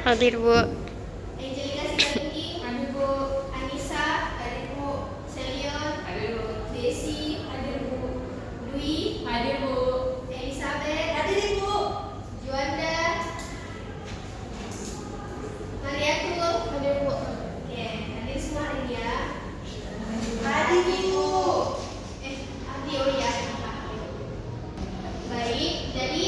Hadir, Bu. Angelina Sigalingi, hadir Bu. Anissa, hadir Bu. Selion, hadir Bu. Desi, hadir Bu. Dwi, hadir Bu. Elizabeth, hadir Ibu. Juanda, Mariatul, hadir Bu. Oke, hadir semua hari ini ya. Hadir Ibu. Hadir oh ya. Baik, jadi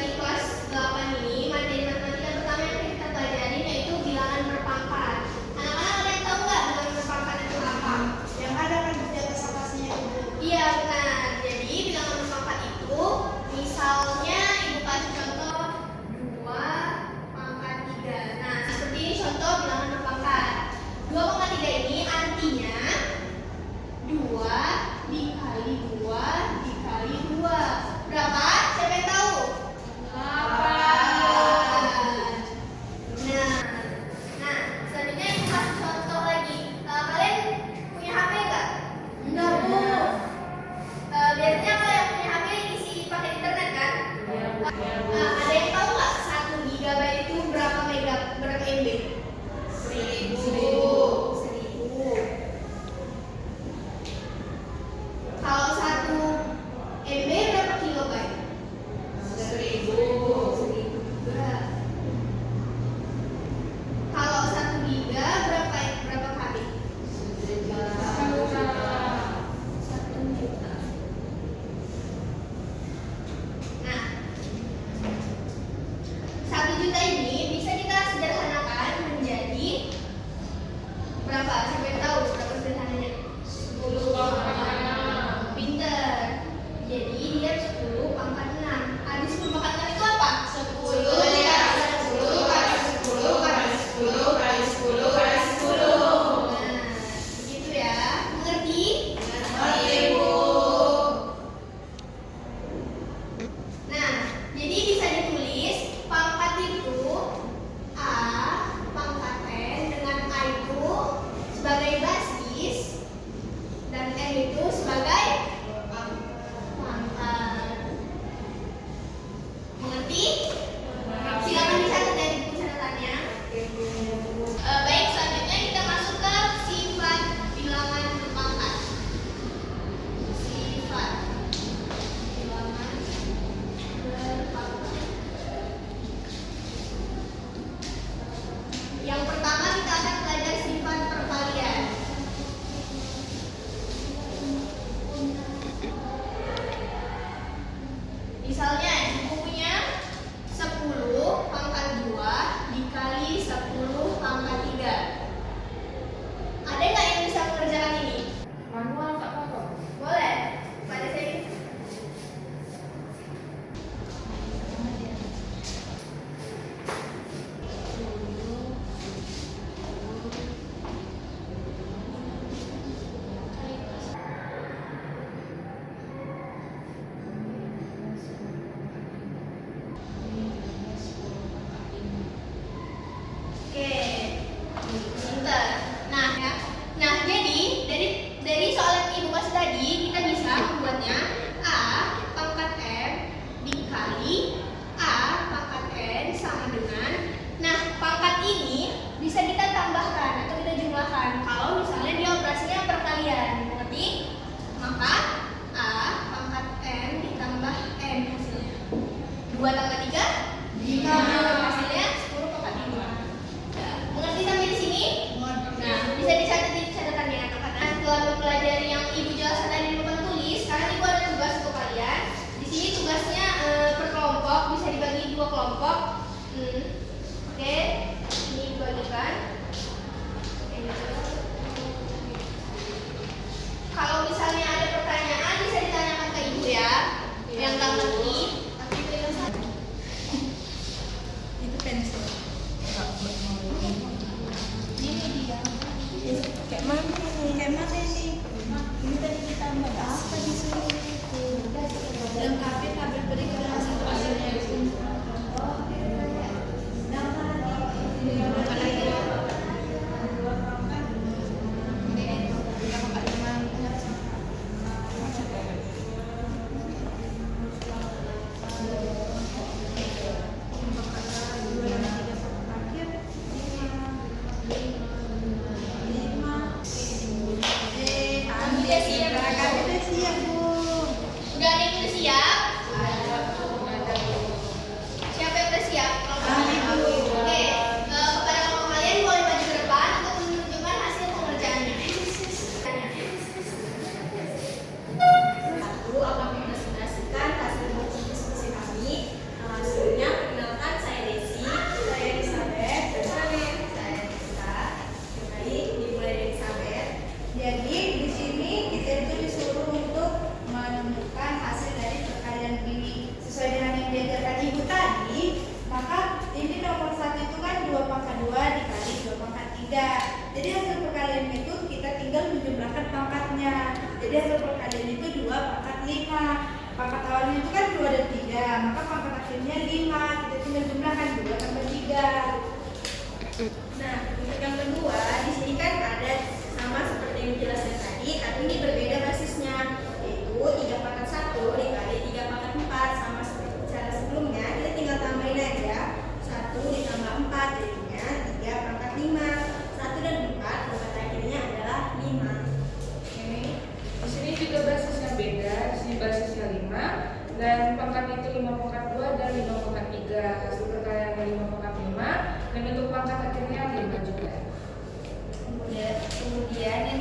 di kelas 8 ini materi matematika pertama yang kita pelajarin yaitu bilangan berpangkat. Anak-anak ada yang tahu nggak bilangan berpangkat itu apa? Yang ada kan di atas atasnya Ibu. Iya benar. Jadi bilangan berpangkat itu misalnya Ibu kasih contoh 2 pangkat 3. Nah seperti ini contoh bilangan berpangkat. 2 pangkat 3 ini artinya 2 dikali 2 dikali 2. Berapa? Siapa yang tahu? 8. Nah, selanjutnya Ibu kasih contoh lagi. Kalian punya HP nggak? Enggak, Bu. Biasanya kalau yang punya HP isi pakai internet kan? Ada yang tahu nggak 1 GB itu berapa MB? 1000. Kalau 1 MB berapa kilobyte? 1000 juga. Kalau 1 giga berapa KB? 1 juta. Nah, 1 juta ini bisa kita sederhanakan menjadi berapa? Siapa yang tahu berapa sederhananya? 10. Pinter. Jadi dia 10 pangkat 6. Ada 10 pangkat 6 itu apa? 10 ya. 10 kali 10 kali 10 kali 10 kali 10. Nah, begitu ya. Mengerti? Mengerti, Bu. Nah, jadi bisa ditulis pangkat itu A pangkat N dengan A itu sebagai basis dan N itu sebagai pangkat. Mengerti? Silakan dicatat dari buku catatannya. Baik, selanjutnya kita masuk ke sifat bilangan berpangkat. Sifat bilangan berpangkat. Yang pertama kita akan belajar sifat perkalian. Misalnya Ibu punya 10 pangkat 2 dikali 10 pangkat 3. Ada nggak yang bisa mengerjakan ini? Manual tak apa? Boleh? Pada saya. Oke, pinter. Nah, jadi dari soal yang Ibu kasih tadi kita bisa membuatnya A pangkat N dikali A pangkat N sama dengan. Nah, pangkat ini bisa kita tambahkan atau kita jumlahkan kalau misalnya dia operasinya perkalian. Mengerti? Maka A pangkat N ditambah N hasilnya 2 tambah 3 5. Hasilnya 10 pangkat 5. Mengerti sampai di sini? Nah, bisa dicatat di catatannya anak-anak. Setelah mempelajari yang Ibu jelaskan tadi di papan tulis, sekarang Ibu ada tugas untuk kalian. Di sini tugasnya per kelompok, bisa dibagi 2 kelompok. Oke, ini dibagikan. Kalau misalnya ada pertanyaan bisa ditanyakan ke Ibu ya. Yang nggak ngerti, tapi pegang satu. Itu pensil. Ini dia. Kayak mana nih? Ini tadi kita tambah apa di sini? Lengkapi tabel berikut dengan satu hasilnya. Jadi di sini kita itu disuruh untuk menemukan hasil dari perkalian ini sesuai dengan yang diajarkan ibu tadi. Maka ini nomor 1 itu kan 2 pangkat 2 dikali 2 pangkat 3. Jadi hasil perkalian itu kita tinggal menjumlahkan pangkatnya. Jadi hasil perkalian itu 2 pangkat 5. Pangkat awalnya itu kan 2 dan 3, maka pangkat akhirnya 5. Kita tinggal jumlahkan 2 tambah 3. Nah, untuk yang kedua, di sini kan ada sama seperti yang dijelaskan tadi, tapi ini berbeda basisnya, yaitu 3 pangkat 1 dikali 3 pangkat 4, sama seperti cara sebelumnya. Kita tinggal tambahin aja 1 ditambah 4 jadinya 3 pangkat 5. 1 dan 4 pangkat akhirnya adalah 5. Ini di sini juga basisnya beda. Di sini basisnya 5 dan pangkat itu 5 pangkat 2 dan 5 pangkat 3. Hasil perkaliannya 5 pangkat 5 dan untuk pangkat akhirnya 5 juga. Kemudian